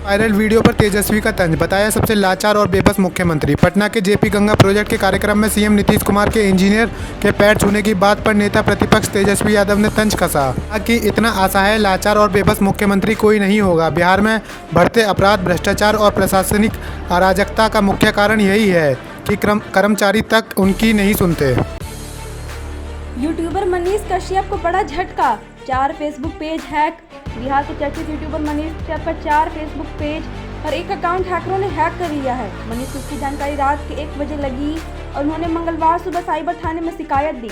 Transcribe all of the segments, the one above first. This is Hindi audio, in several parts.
वायरल वीडियो पर तेजस्वी का तंज, बताया सबसे लाचार और बेबस मुख्यमंत्री। पटना के जेपी गंगा प्रोजेक्ट के कार्यक्रम में सीएम नीतीश कुमार के इंजीनियर के पैर छूने की बात पर नेता प्रतिपक्ष तेजस्वी यादव ने तंज कसा कि इतना असहाय, लाचार और बेबस मुख्यमंत्री कोई नहीं होगा। बिहार में बढ़ते अपराध, भ्रष्टाचार और प्रशासनिक अराजकता का मुख्य कारण यही है कि कर्मचारी तक उनकी नहीं सुनते। यूट्यूबर मनीष कश्यप को बड़ा झटका, 4 फेसबुक पेज हैक। बिहार के चर्चित यूट्यूबर मनीष कश्यप का 4 फेसबुक पेज और एक अकाउंट हैकरों ने हैक कर लिया है। मनीष को इसकी जानकारी रात के 1 बजे लगी और उन्होंने मंगलवार सुबह साइबर थाने में शिकायत दी।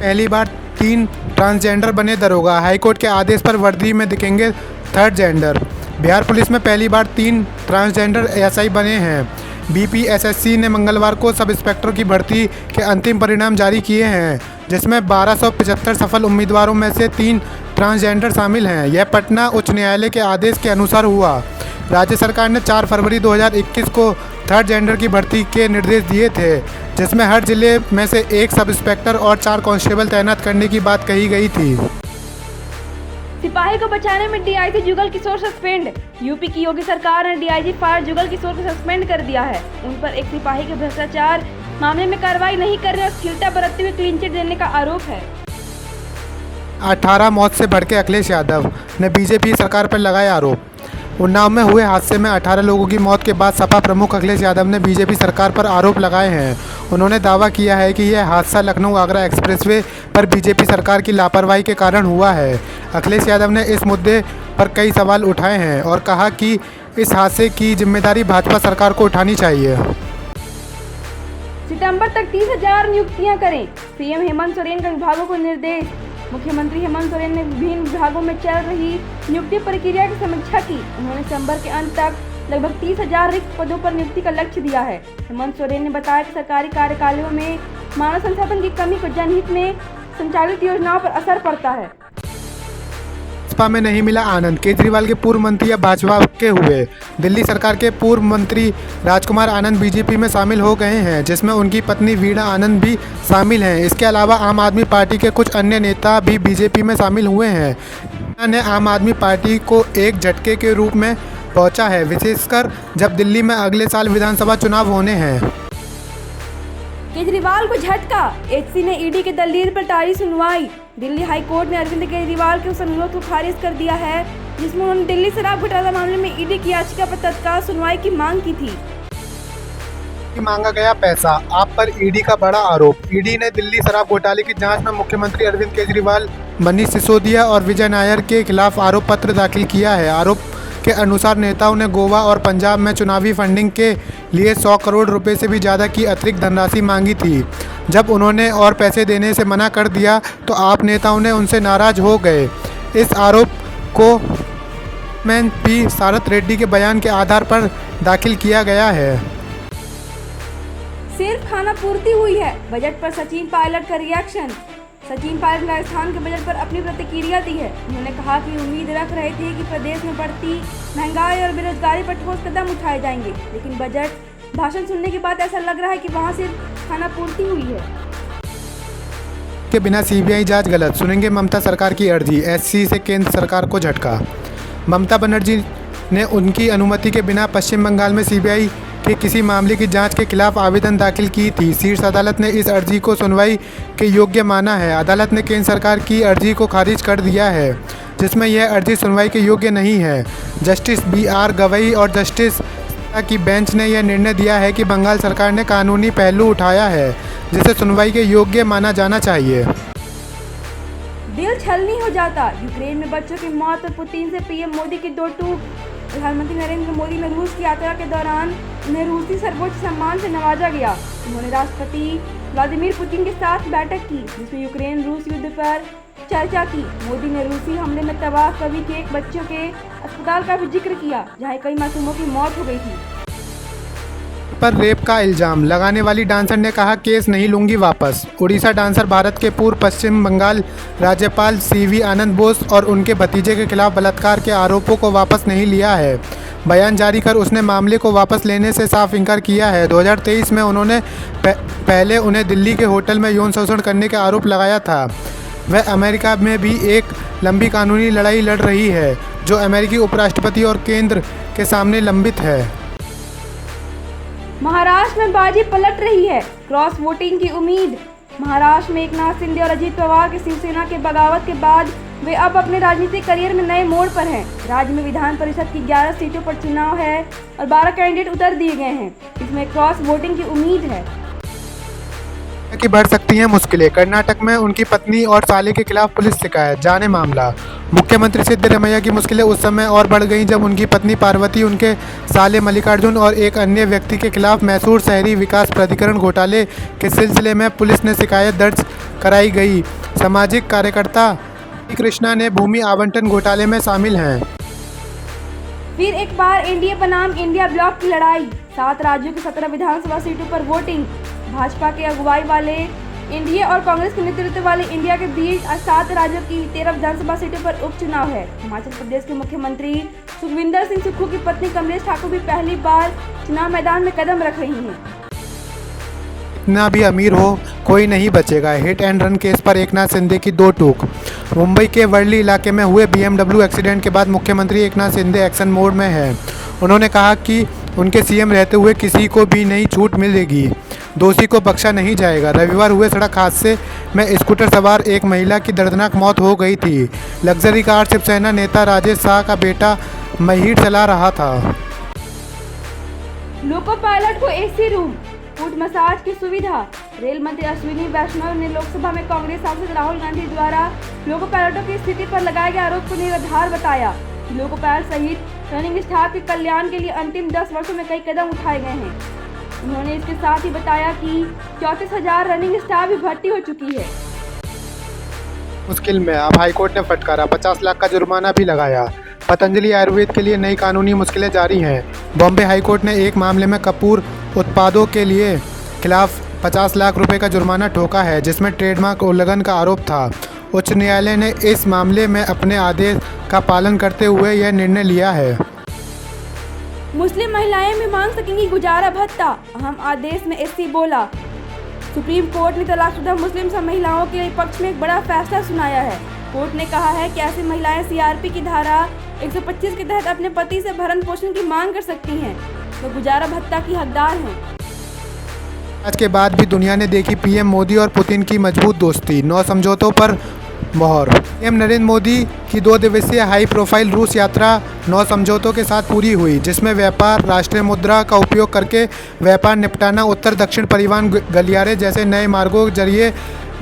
पहली बार 3 ट्रांसजेंडर बने दरोगा, हाईकोर्ट के आदेश पर वर्दी में दिखेंगे थर्ड जेंडर। बिहार पुलिस में पहली बार 3 ट्रांसजेंडर एसआई बने हैं। बीपीएसएससी ने मंगलवार को सब इंस्पेक्टर की भर्ती के अंतिम परिणाम जारी किए हैं, जिसमें 1275 सफल उम्मीदवारों में से 3 ट्रांसजेंडर शामिल हैं। यह पटना उच्च न्यायालय के आदेश के अनुसार हुआ। राज्य सरकार ने 4 फरवरी 2021 को थर्ड जेंडर की भर्ती के निर्देश दिए थे, जिसमें हर जिले में से 1 सब इंस्पेक्टर और 4 कांस्टेबल तैनात करने की बात कही गई थी। सिपाही को बचाने में DIG Jugal Kishore suspend. UP की योगी सरकार ने डीआईजी फायर जुगल किशोर को सस्पेंड कर दिया है। उन पर एक सिपाही के भ्रष्टाचार मामले में कार्रवाई नहीं करने और स्थिरता बरतते हुए क्लीन चिट देने का आरोप है। 18 मौत से भड़के अखिलेश यादव ने बीजेपी सरकार पर लगाए आरोप। उन्नाव में हुए हादसे में 18 लोगों की मौत के बाद सपा प्रमुख अखिलेश यादव ने बीजेपी सरकार पर आरोप लगाए हैं। उन्होंने दावा किया है कि यह हादसा लखनऊ आगरा एक्सप्रेसवे पर बीजेपी सरकार की लापरवाही के कारण हुआ है। अखिलेश यादव ने इस मुद्दे पर कई सवाल उठाए हैं और कहा कि इस हादसे की जिम्मेदारी भाजपा सरकार को उठानी चाहिए। सितंबर तक 30,000 नियुक्तियां करें, सीएम हेमंत सोरेन का विभागों को निर्देश। मुख्यमंत्री हेमंत सोरेन ने विभिन्न विभागों में चल रही नियुक्ति प्रक्रिया की समीक्षा की। उन्होंने सितंबर के अंत तक लगभग 30,000 रिक्त पदों पर नियुक्ति का लक्ष्य दिया है। हेमंत सोरेन ने बताया कि सरकारी कार्यालयों में मानव संसाधन की कमी को जनहित में संचालित योजनाओं पर असर पड़ता है। भाजपा में नहीं मिला आनंद, केजरीवाल के पूर्व मंत्री अब भाजपा के हुए। दिल्ली सरकार के पूर्व मंत्री राजकुमार आनंद बीजेपी में शामिल हो गए हैं, जिसमें उनकी पत्नी वीणा आनंद भी शामिल हैं। इसके अलावा आम आदमी पार्टी के कुछ अन्य नेता भी बीजेपी में शामिल हुए हैं। वीणा ने आम आदमी पार्टी को एक झटके के रूप में पहुंचा है, विशेषकर जब दिल्ली में अगले साल विधानसभा चुनाव होने हैं। केजरीवाल को झटका, एचसी ने ईडी के दलील पर टाली सुनवाई। दिल्ली हाई कोर्ट ने अरविंद केजरीवाल के उस अनुरोध को खारिज कर दिया है, जिसमें उन्होंने दिल्ली शराब घोटाला मामले में ईडी की याचिका पर तत्काल सुनवाई की मांग की थी। मांगा गया पैसा, आप पर ईडी का बड़ा आरोप। ईडी ने दिल्ली शराब घोटाले की जांच में मुख्यमंत्री अरविंद केजरीवाल, मनीष सिसोदिया और विजय नायर के खिलाफ आरोप पत्र दाखिल किया है। आरोप के अनुसार नेताओं ने गोवा और पंजाब में चुनावी फंडिंग के लिए 100 करोड़ रुपए से भी ज़्यादा की अतिरिक्त धनराशि मांगी थी। जब उन्होंने और पैसे देने से मना कर दिया तो आप नेताओं ने उनसे नाराज हो गए। इस आरोप को पी सारथ रेड्डी के बयान के आधार पर दाखिल किया गया है। सिर्फ खाना पूर्ति हुई है, बजट पर सचिन पायलट का रिएक्शन। सचिन पायलट ने राजस्थान के बजट पर अपनी प्रतिक्रिया दी है। उन्होंने कहा कि उम्मीद रख रहे थे कि प्रदेश में बढ़ती महंगाई और बेरोजगारी पर ठोस कदम उठाए जाएंगे, लेकिन बजट भाषण सुनने के बाद ऐसा लग रहा है कि वहां सिर्फ खाना पूर्ति हुई है। के बिना सीबीआई जांच गलत, सुनेंगे ममता सरकार की अर्जी। एससी से केंद्र सरकार को झटका। ममता बनर्जी ने उनकी अनुमति के बिना पश्चिम बंगाल में सीबीआई के किसी मामले की जांच के खिलाफ आवेदन दाखिल की थी। शीर्ष अदालत ने इस अर्जी को सुनवाई के योग्य माना है। अदालत ने केंद्र सरकार की अर्जी को खारिज कर दिया है, जिसमें यह अर्जी सुनवाई के योग्य नहीं है। जस्टिस BR गवई और जस्टिस की बेंच ने यह निर्णय दिया है कि बंगाल सरकार ने कानूनी पहलू उठाया है, जिसे सुनवाई के योग्य माना जाना चाहिए। दिल छलनी हो जाता, यूक्रेन में बच्चों की मौत और पुतिन से पीएम मोदी की दो टूक। प्रधानमंत्री नरेंद्र मोदी ने रूस की यात्रा के दौरान उन्हें रूसी सर्वोच्च सम्मान से नवाजा गया। उन्होंने राष्ट्रपति व्लादिमीर पुतिन के साथ बैठक की, जिसमें यूक्रेन रूस युद्ध पर चर्चा की। मोदी ने रूसी हमले में तबाह कवि के एक बच्चों के अस्पताल का भी जिक्र किया, जहां कई मासूमों की मौत हो गई थी। पर रेप का इल्जाम लगाने वाली डांसर ने कहा, केस नहीं लूंगी वापस। उड़ीसा डांसर भारत के पूर्व पश्चिम बंगाल राज्यपाल CV आनंद बोस और उनके भतीजे के खिलाफ बलात्कार के आरोपों को वापस नहीं लिया है। बयान जारी कर उसने मामले को वापस लेने से साफ इनकार किया है। 2023 में उन्होंने पहले उन्हें दिल्ली के होटल में यौन शोषण करने का आरोप लगाया था। वह अमेरिका में भी एक लंबी कानूनी लड़ाई लड़ रही है जो अमेरिकी उपराष्ट्रपति और केंद्र के सामने लंबित है। महाराष्ट्र में बाजी पलट रही है, क्रॉस वोटिंग की उम्मीद। महाराष्ट्र में एकनाथ शिंदे और अजित पवार के शिवसेना के बगावत के बाद वे अब अपने राजनीतिक करियर में नए मोड़ पर हैं। राज्य में विधान परिषद की 11 सीटों पर चुनाव है और 12 कैंडिडेट उतर दिए गए हैं। इसमें क्रॉस वोटिंग की उम्मीद है कि बढ़ सकती हैं मुश्किलें। कर्नाटक में उनकी पत्नी और साले के खिलाफ पुलिस शिकायत, जाने मामला। मुख्यमंत्री सिद्धरामैया की मुश्किलें उस समय और बढ़ गईं जब उनकी पत्नी पार्वती, उनके साले मल्लिकार्जुन और एक अन्य व्यक्ति के खिलाफ मैसूर शहरी विकास प्राधिकरण घोटाले के सिलसिले में पुलिस ने शिकायत दर्ज कराई गई। सामाजिक कार्यकर्ता कृष्णा ने भूमि आवंटन घोटाले में शामिल हैं। फिर एक बार एनडीए बनाम इंडिया ब्लॉक की लड़ाई, 7 राज्यों की 17 विधानसभा सीटों पर वोटिंग। भाजपा के अगुवाई वाले एनडीए और कांग्रेस के नेतृत्व वाले इंडिया के बीच 7 राज्यों की 13 विधानसभा सीटों पर उपचुनाव है। हिमाचल प्रदेश के मुख्यमंत्री सुखविंदर सिंह सुक्खू की पत्नी कमलेश ठाकुर भी पहली बार चुनाव मैदान में कदम रख रही हैं। इतना भी अमीर हो कोई नहीं बचेगा, हिट एंड रन केस पर एकनाथ शिंदे की 2 टूक। मुंबई के वर्ली इलाके में हुए BMW एक्सीडेंट के बाद मुख्यमंत्री एकनाथ शिंदे एक्शन मोड में हैं। उन्होंने कहा कि उनके सीएम रहते हुए किसी को भी नहीं छूट मिलेगी, दोषी को बख्शा नहीं जाएगा। रविवार हुए सड़क हादसे में स्कूटर सवार एक महिला की दर्दनाक मौत हो गई थी। लग्जरी कार शिवसेना नेता राजेश शाह का बेटा महीर चला रहा था। लोको पायलट को एसी रूम, फुट मसाज की सुविधा। रेल मंत्री अश्विनी वैष्णव ने लोकसभा में कांग्रेस सांसद राहुल गांधी द्वारा लोको पायलटों की स्थिति पर लगाए गए आरोप को निराधार बताया। लोको पायलट सहित रनिंग स्टाफ के कल्याण के लिए अंतिम 10 वर्षों में कई कदम उठाए गए हैं। उन्होंने इसके साथ ही बताया कि 34,000 रनिंग स्टाफ भी भर्ती हो चुकी है। मुश्किल में, अब हाईकोर्ट ने फटकारा, 50 लाख का जुर्माना भी लगाया। पतंजलि आयुर्वेद के लिए नई कानूनी मुश्किलें जारी हैं। बॉम्बे हाईकोर्ट ने एक मामले में कपूर उत्पादों के लिए खिलाफ 50 लाख रुपए का जुर्माना ठोका है, जिसमें ट्रेडमार्क उल्लंघन का आरोप था। उच्च न्यायालय ने इस मामले में अपने आदेश का पालन करते हुए यह निर्णय लिया है। मुस्लिम महिलाएं भी मांग सकेंगी गुजारा भत्ता, अहम आदेश में एससी बोला। सुप्रीम कोर्ट ने तलाकशुदा मुस्लिम महिलाओं के पक्ष में एक बड़ा फैसला सुनाया है। कोर्ट ने कहा है कि ऐसी महिलाएं सीआरपी की धारा 125 के तहत अपने पति से भरण पोषण की मांग कर सकती हैं, वो गुजारा भत्ता की हकदार हैं। आज के बाद भी दुनिया ने देखी पीएम मोदी और पुतिन की मजबूत दोस्ती, 9 समझौतों पर मोहर। पीएम नरेंद्र मोदी की 2 दिवसीय हाई प्रोफाइल रूस यात्रा 9 समझौतों के साथ पूरी हुई, जिसमें व्यापार, राष्ट्रीय मुद्रा का उपयोग करके व्यापार निपटाना, उत्तर दक्षिण परिवहन गलियारे जैसे नए मार्गों के जरिए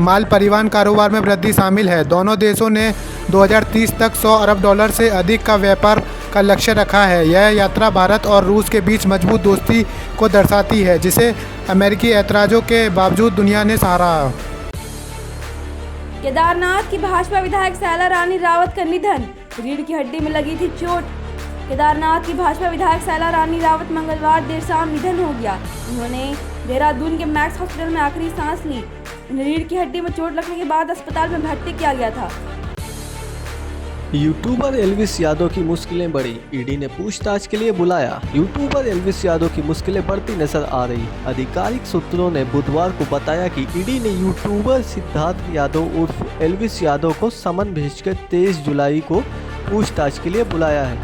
माल परिवहन कारोबार में वृद्धि शामिल है। दोनों देशों ने 2030 तक $100 अरब से अधिक का व्यापार का लक्ष्य रखा है। यह यात्रा भारत और रूस के बीच मजबूत दोस्ती को दर्शाती है, जिसे अमेरिकी ऐतराज़ों के बावजूद दुनिया ने सराहा। केदारनाथ की भाजपा विधायक सैला रानी रावत का निधन, रीढ़ की हड्डी में लगी थी चोट। केदारनाथ की भाजपा विधायक सैला रानी रावत मंगलवार देर शाम निधन हो गया। उन्होंने देहरादून के मैक्स हॉस्पिटल में आखिरी सांस ली। उन्हें रीढ़ की हड्डी में चोट लगने के बाद अस्पताल में भर्ती किया गया था। यूट्यूबर एल्विस यादव की मुश्किलें बढ़ी, ईडी ने पूछताछ के लिए बुलाया। यूट्यूबर एल्विस यादव की मुश्किलें बढ़ती नजर आ रही। आधिकारिक सूत्रों ने बुधवार को बताया कि ईडी ने यूट्यूबर सिद्धार्थ यादव उर्फ एल्विस यादव को समन भेजकर 23 जुलाई को पूछताछ के लिए बुलाया है।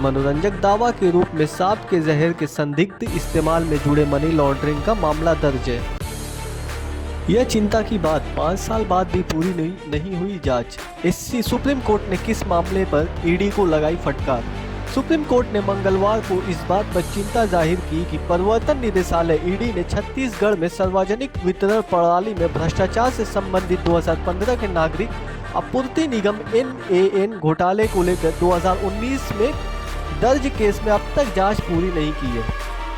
मनोरंजक दावा के रूप में सांप के जहर के संदिग्ध इस्तेमाल में जुड़े मनी लॉन्ड्रिंग का मामला दर्ज है। यह चिंता की बात, 5 साल बाद भी पूरी नहीं हुई जांच। एससी सुप्रीम कोर्ट ने किस मामले पर ईडी को लगाई फटकार। सुप्रीम कोर्ट ने मंगलवार को इस बात पर चिंता जाहिर की कि प्रवर्तन निदेशालय ईडी ने छत्तीसगढ़ में सार्वजनिक वितरण प्रणाली में भ्रष्टाचार से संबंधित 2015 के नागरिक आपूर्ति निगम NAN घोटाले को लेकर 2019 में दर्ज केस में अब तक जांच पूरी नहीं की है।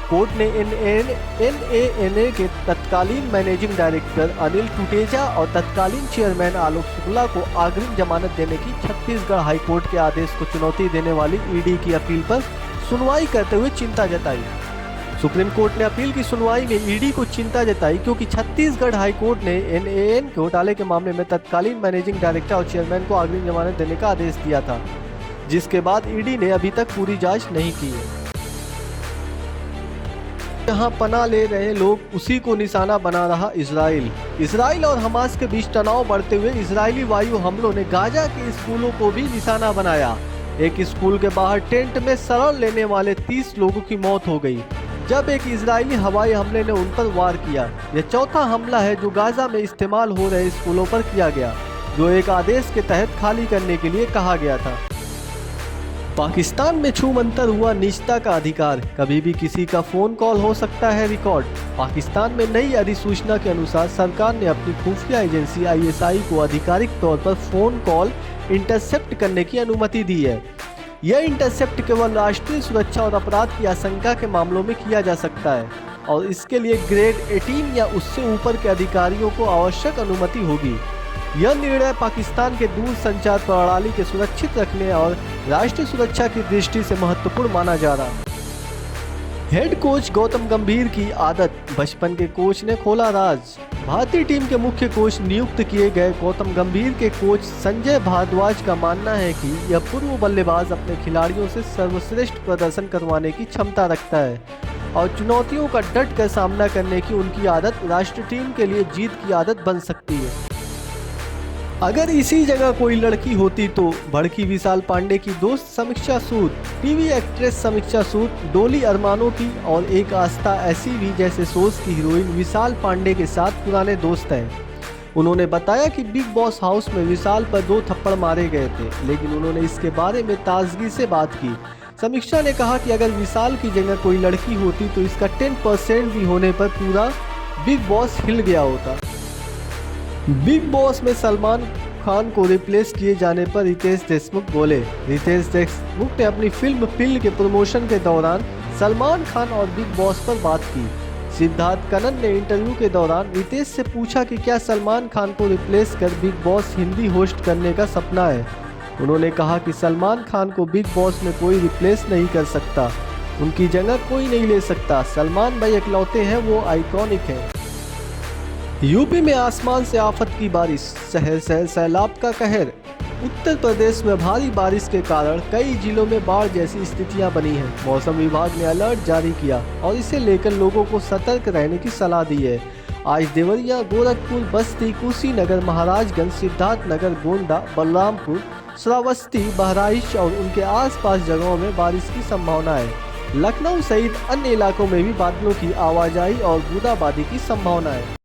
कोर्ट ने NAN के तत्कालीन मैनेजिंग डायरेक्टर अनिल टुटेजा और तत्कालीन चेयरमैन आलोक शुक्ला को अग्रिम जमानत देने की छत्तीसगढ़ हाईकोर्ट के आदेश को चुनौती देने वाली ईडी की अपील पर सुनवाई करते हुए चिंता जताई। सुप्रीम कोर्ट ने अपील की सुनवाई में ईडी को चिंता जताई क्योंकि छत्तीसगढ़ हाईकोर्ट ने NAN घोटाले के मामले में तत्कालीन मैनेजिंग डायरेक्टर और चेयरमैन को अग्रिम जमानत देने का आदेश दिया था, जिसके बाद ईडी ने अभी तक पूरी जाँच नहीं की है। जहां पनाह ले रहे लोग उसी को निशाना बना रहा इसराइल और हमास के बीच तनाव बढ़ते हुए इजरायली वायु हमलों ने गाजा के स्कूलों को भी निशाना बनाया। एक स्कूल के बाहर टेंट में शरण लेने वाले 30 लोगों की मौत हो गई जब एक इजरायली हवाई हमले ने उन पर वार किया। यह चौथा हमला है जो गाजा में इस्तेमाल हो रहे स्कूलों पर किया गया, जो एक आदेश के तहत खाली करने के लिए कहा गया था। पाकिस्तान में छूमंतर हुआ निजता का अधिकार, कभी भी किसी का फोन कॉल हो सकता है रिकॉर्ड। पाकिस्तान में नई अधिसूचना के अनुसार सरकार ने अपनी खुफिया एजेंसी ISI को आधिकारिक तौर पर फोन कॉल इंटरसेप्ट करने की अनुमति दी है। यह इंटरसेप्ट केवल राष्ट्रीय सुरक्षा और अपराध की आशंका के मामलों में किया जा सकता है और इसके लिए ग्रेड 18 या उससे ऊपर के अधिकारियों को आवश्यक अनुमति होगी। यह निर्णय पाकिस्तान के दूर संचार प्रणाली के सुरक्षित रखने और राष्ट्रीय सुरक्षा की दृष्टि से महत्वपूर्ण माना जा रहा है। हेड कोच गौतम गंभीर की आदत, बचपन के कोच ने खोला राज। भारतीय टीम के मुख्य कोच नियुक्त किए गए गौतम गंभीर के कोच संजय भारद्वाज का मानना है कि यह पूर्व बल्लेबाज अपने खिलाड़ियों से सर्वश्रेष्ठ प्रदर्शन करवाने की क्षमता रखता है और चुनौतियों का डट कर सामना करने की उनकी आदत राष्ट्रीय टीम के लिए जीत की आदत बन सकती है। अगर इसी जगह कोई लड़की होती तो भड़की विशाल पांडे की दोस्त समीक्षा सूद, टीवी एक्ट्रेस समीक्षा सूद डोली अरमानों की और एक आस्था ऐसी भी जैसे शोज की हीरोइन विशाल पांडे के साथ पुराने दोस्त हैं। उन्होंने बताया कि बिग बॉस हाउस में विशाल पर 2 थप्पड़ मारे गए थे, लेकिन उन्होंने इसके बारे में ताजगी से बात की। समीक्षा ने कहा कि अगर विशाल की जगह कोई लड़की होती तो इसका 10% भी होने पर पूरा बिग बॉस हिल गया होता। बिग बॉस में सलमान खान को रिप्लेस किए जाने पर रितेश देशमुख बोले। रितेश देशमुख ने अपनी फिल्म पिल के प्रमोशन के दौरान सलमान खान और बिग बॉस पर बात की। सिद्धार्थ कनन ने इंटरव्यू के दौरान रितेश से पूछा कि क्या सलमान खान को रिप्लेस कर बिग बॉस हिंदी होस्ट करने का सपना है। उन्होंने कहा कि सलमान खान को बिग बॉस में कोई रिप्लेस नहीं कर सकता, उनकी जगह कोई नहीं ले सकता। सलमान भाई इकलौते हैं, वो आइकॉनिक है। यूपी में आसमान से आफत की बारिश, शहर शहर सैलाब का कहर। उत्तर प्रदेश में भारी बारिश के कारण कई जिलों में बाढ़ जैसी स्थितियां बनी हैं। मौसम विभाग ने अलर्ट जारी किया और इसे लेकर लोगों को सतर्क रहने की सलाह दी है। आज देवरिया, गोरखपुर, बस्ती, कुशीनगर, महाराजगंज, सिद्धार्थनगर, गोंडा, बलरामपुर, श्रावस्ती, बहराइच और उनके आसपास जगहों में बारिश की संभावना है। लखनऊ सहित अन्य इलाकों में भी बादलों की आवाजाही और बूंदाबांदी की संभावना है।